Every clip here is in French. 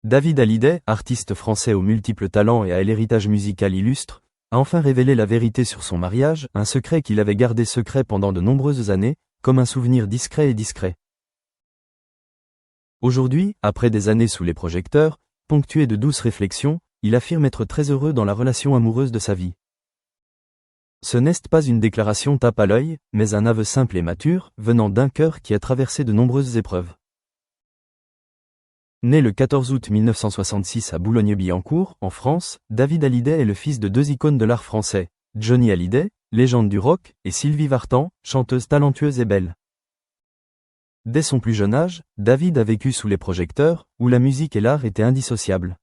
David Hallyday, artiste français aux multiples talents et à l'héritage musical illustre, a enfin révélé la vérité sur son mariage, un secret qu'il avait gardé secret pendant de nombreuses années, comme un souvenir discret et discret. Aujourd'hui, après des années sous les projecteurs, ponctuées de douces réflexions, il affirme être très heureux dans la relation amoureuse de sa vie. Ce n'est pas une déclaration tape à l'œil, mais un aveu simple et mature, venant d'un cœur qui a traversé de nombreuses épreuves. Né le 14 août 1966 à Boulogne-Billancourt, en France, David Hallyday est le fils de deux icônes de l'art français, Johnny Hallyday, légende du rock, et Sylvie Vartan, chanteuse talentueuse et belle. Dès son plus jeune âge, David a vécu sous les projecteurs, où la musique et l'art étaient indissociables.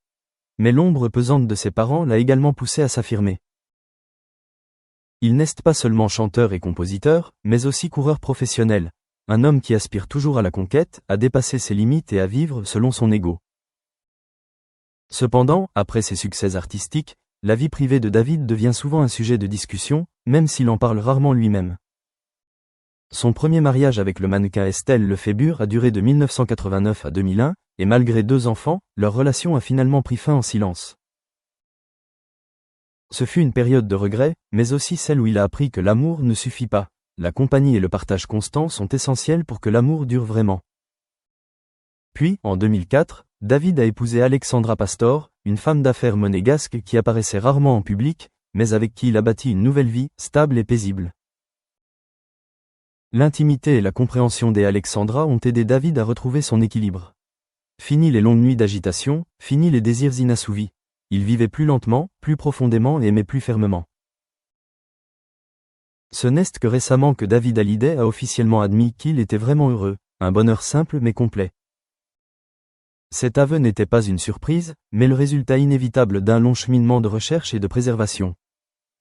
Mais l'ombre pesante de ses parents l'a également poussé à s'affirmer. Il n'est pas seulement chanteur et compositeur, mais aussi coureur professionnel, un homme qui aspire toujours à la conquête, à dépasser ses limites et à vivre selon son ego. Cependant, après ses succès artistiques, la vie privée de David devient souvent un sujet de discussion, même s'il en parle rarement lui-même. Son premier mariage avec le mannequin Estelle Lefébure a duré de 1989 à 2001, et malgré 2 enfants, leur relation a finalement pris fin en silence. Ce fut une période de regret, mais aussi celle où il a appris que l'amour ne suffit pas. La compagnie et le partage constant sont essentiels pour que l'amour dure vraiment. Puis, en 2004, David a épousé Alexandra Pastor, une femme d'affaires monégasque qui apparaissait rarement en public, mais avec qui il a bâti une nouvelle vie, stable et paisible. L'intimité et la compréhension d'Alexandra ont aidé David à retrouver son équilibre. Fini les longues nuits d'agitation, fini les désirs inassouvis. Il vivait plus lentement, plus profondément et aimait plus fermement. Ce n'est que récemment que David Hallyday a officiellement admis qu'il était vraiment heureux, un bonheur simple mais complet. Cet aveu n'était pas une surprise, mais le résultat inévitable d'un long cheminement de recherche et de préservation.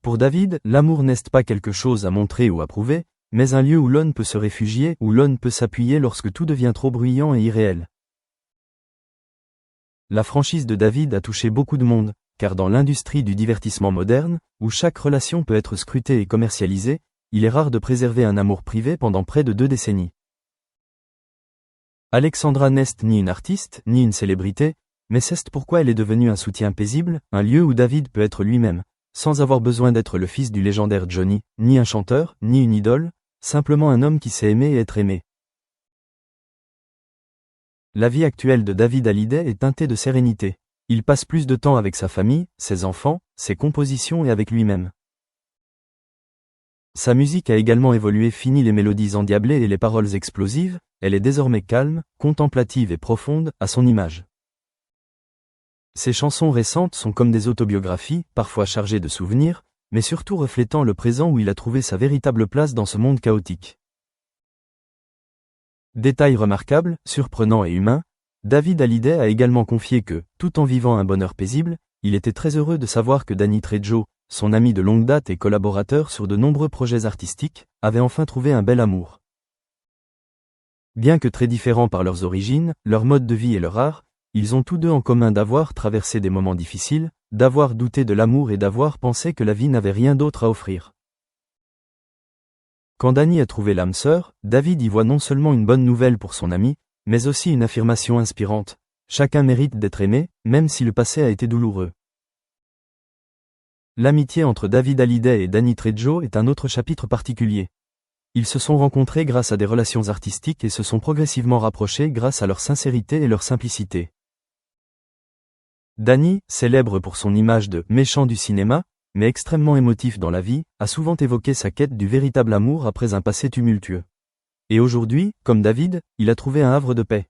Pour David, l'amour n'est pas quelque chose à montrer ou à prouver, mais un lieu où l'on peut se réfugier, où l'on peut s'appuyer lorsque tout devient trop bruyant et irréel. La franchise de David a touché beaucoup de monde, car dans l'industrie du divertissement moderne, où chaque relation peut être scrutée et commercialisée, il est rare de préserver un amour privé pendant près de 2 décennies. Alexandra n'est ni une artiste, ni une célébrité, mais c'est pourquoi elle est devenue un soutien paisible, un lieu où David peut être lui-même, sans avoir besoin d'être le fils du légendaire Johnny, ni un chanteur, ni une idole, simplement un homme qui sait aimer et être aimé. La vie actuelle de David Hallyday est teintée de sérénité. Il passe plus de temps avec sa famille, ses enfants, ses compositions et avec lui-même. Sa musique a également évolué, fini les mélodies endiablées et les paroles explosives, elle est désormais calme, contemplative et profonde, à son image. Ses chansons récentes sont comme des autobiographies, parfois chargées de souvenirs, mais surtout reflétant le présent où il a trouvé sa véritable place dans ce monde chaotique. Détail remarquable, surprenant et humain, David Hallyday a également confié que, tout en vivant un bonheur paisible, il était très heureux de savoir que Danny Trejo, son ami de longue date et collaborateur sur de nombreux projets artistiques, avait enfin trouvé un bel amour. Bien que très différents par leurs origines, leur mode de vie et leur art, ils ont tous deux en commun d'avoir traversé des moments difficiles, d'avoir douté de l'amour et d'avoir pensé que la vie n'avait rien d'autre à offrir. Quand Danny a trouvé l'âme sœur, David y voit non seulement une bonne nouvelle pour son ami, mais aussi une affirmation inspirante. Chacun mérite d'être aimé, même si le passé a été douloureux. L'amitié entre David Hallyday et Danny Trejo est un autre chapitre particulier. Ils se sont rencontrés grâce à des relations artistiques et se sont progressivement rapprochés grâce à leur sincérité et leur simplicité. Danny, célèbre pour son image de « méchant du cinéma », mais extrêmement émotif dans la vie, a souvent évoqué sa quête du véritable amour après un passé tumultueux. Et aujourd'hui, comme David, il a trouvé un havre de paix.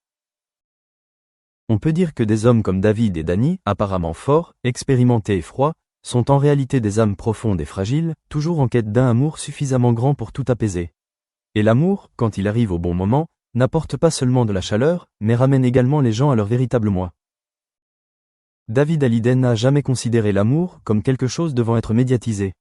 On peut dire que des hommes comme David et Danny, apparemment forts, expérimentés et froids, sont en réalité des âmes profondes et fragiles, toujours en quête d'un amour suffisamment grand pour tout apaiser. Et l'amour, quand il arrive au bon moment, n'apporte pas seulement de la chaleur, mais ramène également les gens à leur véritable moi. David Hallyday n'a jamais considéré l'amour comme quelque chose devant être médiatisé.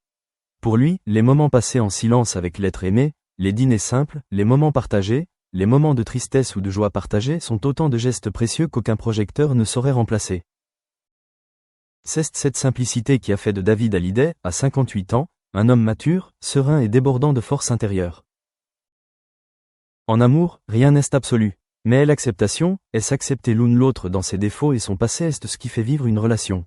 Pour lui, les moments passés en silence avec l'être aimé, les dîners simples, les moments partagés, les moments de tristesse ou de joie partagés sont autant de gestes précieux qu'aucun projecteur ne saurait remplacer. C'est cette simplicité qui a fait de David Hallyday, à 58 ans, un homme mature, serein et débordant de force intérieure. En amour, rien n'est absolu. Mais l'acceptation, est-ce accepter l'une l'autre dans ses défauts et son passé est ce qui fait vivre une relation.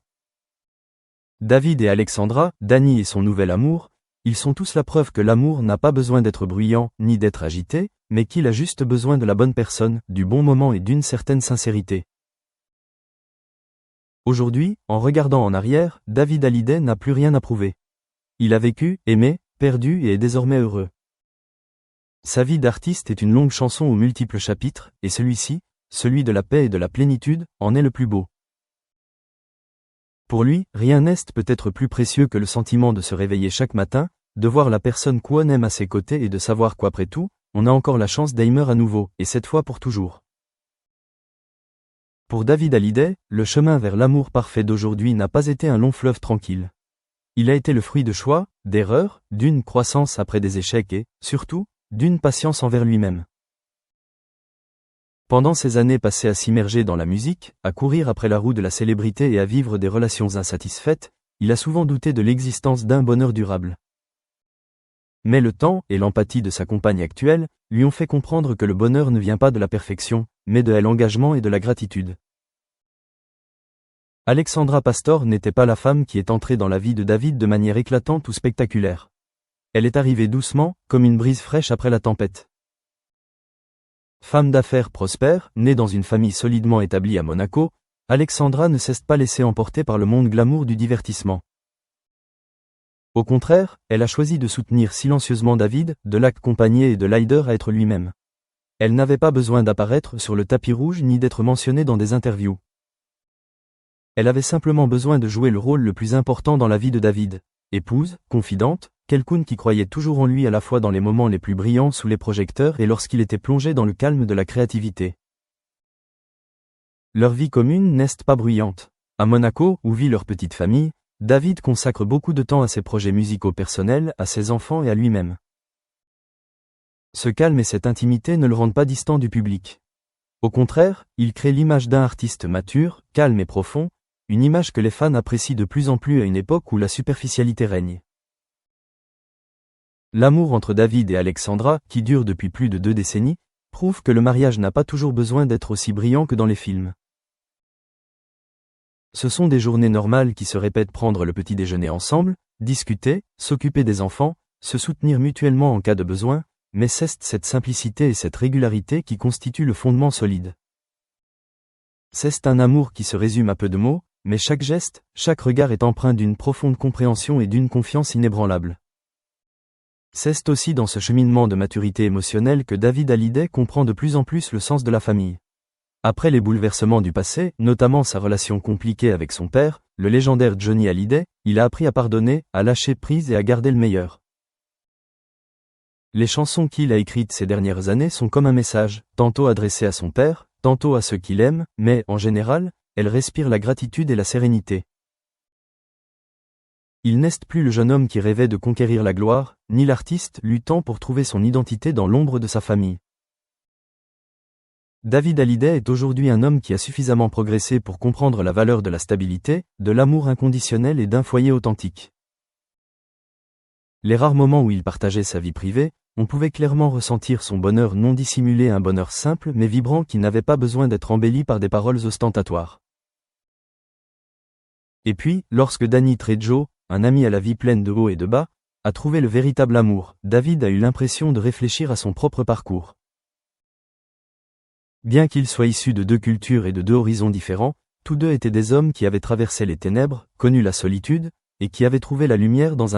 David et Alexandra, Danny et son nouvel amour, ils sont tous la preuve que l'amour n'a pas besoin d'être bruyant, ni d'être agité, mais qu'il a juste besoin de la bonne personne, du bon moment et d'une certaine sincérité. Aujourd'hui, en regardant en arrière, David Hallyday n'a plus rien à prouver. Il a vécu, aimé, perdu et est désormais heureux. Sa vie d'artiste est une longue chanson aux multiples chapitres, et celui-ci, celui de la paix et de la plénitude, en est le plus beau. Pour lui, rien n'est peut-être plus précieux que le sentiment de se réveiller chaque matin, de voir la personne qu'on aime à ses côtés et de savoir qu'après tout, on a encore la chance d'aimer à nouveau, et cette fois pour toujours. Pour David Hallyday, le chemin vers l'amour parfait d'aujourd'hui n'a pas été un long fleuve tranquille. Il a été le fruit de choix, d'erreurs, d'une croissance après des échecs et, surtout, d'une patience envers lui-même. Pendant ces années passées à s'immerger dans la musique, à courir après la roue de la célébrité et à vivre des relations insatisfaites, il a souvent douté de l'existence d'un bonheur durable. Mais le temps et l'empathie de sa compagne actuelle lui ont fait comprendre que le bonheur ne vient pas de la perfection, mais de l'engagement et de la gratitude. Alexandra Pastor n'était pas la femme qui est entrée dans la vie de David de manière éclatante ou spectaculaire. Elle est arrivée doucement, comme une brise fraîche après la tempête. Femme d'affaires prospère, née dans une famille solidement établie à Monaco, Alexandra ne s'est pas laissée emporter par le monde glamour du divertissement. Au contraire, elle a choisi de soutenir silencieusement David, de l'accompagner et de l'aider à être lui-même. Elle n'avait pas besoin d'apparaître sur le tapis rouge ni d'être mentionnée dans des interviews. Elle avait simplement besoin de jouer le rôle le plus important dans la vie de David. Épouse, confidente, quelqu'une qui croyait toujours en lui à la fois dans les moments les plus brillants sous les projecteurs et lorsqu'il était plongé dans le calme de la créativité. Leur vie commune n'est pas bruyante. À Monaco, où vit leur petite famille, David consacre beaucoup de temps à ses projets musicaux personnels, à ses enfants et à lui-même. Ce calme et cette intimité ne le rendent pas distant du public. Au contraire, il crée l'image d'un artiste mature, calme et profond, une image que les fans apprécient de plus en plus à une époque où la superficialité règne. L'amour entre David et Alexandra, qui dure depuis plus de 2 décennies, prouve que le mariage n'a pas toujours besoin d'être aussi brillant que dans les films. Ce sont des journées normales qui se répètent: prendre le petit déjeuner ensemble, discuter, s'occuper des enfants, se soutenir mutuellement en cas de besoin, mais c'est cette simplicité et cette régularité qui constituent le fondement solide. C'est un amour qui se résume à peu de mots, mais chaque geste, chaque regard est empreint d'une profonde compréhension et d'une confiance inébranlable. C'est aussi dans ce cheminement de maturité émotionnelle que David Hallyday comprend de plus en plus le sens de la famille. Après les bouleversements du passé, notamment sa relation compliquée avec son père, le légendaire Johnny Hallyday, il a appris à pardonner, à lâcher prise et à garder le meilleur. Les chansons qu'il a écrites ces dernières années sont comme un message, tantôt adressé à son père, tantôt à ceux qu'il aime, mais, en général, elles respirent la gratitude et la sérénité. Il n'est plus le jeune homme qui rêvait de conquérir la gloire, ni l'artiste luttant pour trouver son identité dans l'ombre de sa famille. David Hallyday est aujourd'hui un homme qui a suffisamment progressé pour comprendre la valeur de la stabilité, de l'amour inconditionnel et d'un foyer authentique. Les rares moments où il partageait sa vie privée, on pouvait clairement ressentir son bonheur non dissimulé, un bonheur simple mais vibrant qui n'avait pas besoin d'être embelli par des paroles ostentatoires. Et puis, lorsque Danny Trejo, un ami à la vie pleine de hauts et de bas, a trouvé le véritable amour, David a eu l'impression de réfléchir à son propre parcours. Bien qu'ils soient issus de 2 cultures et de 2 horizons différents, tous deux étaient des hommes qui avaient traversé les ténèbres, connu la solitude, et qui avaient trouvé la lumière dans un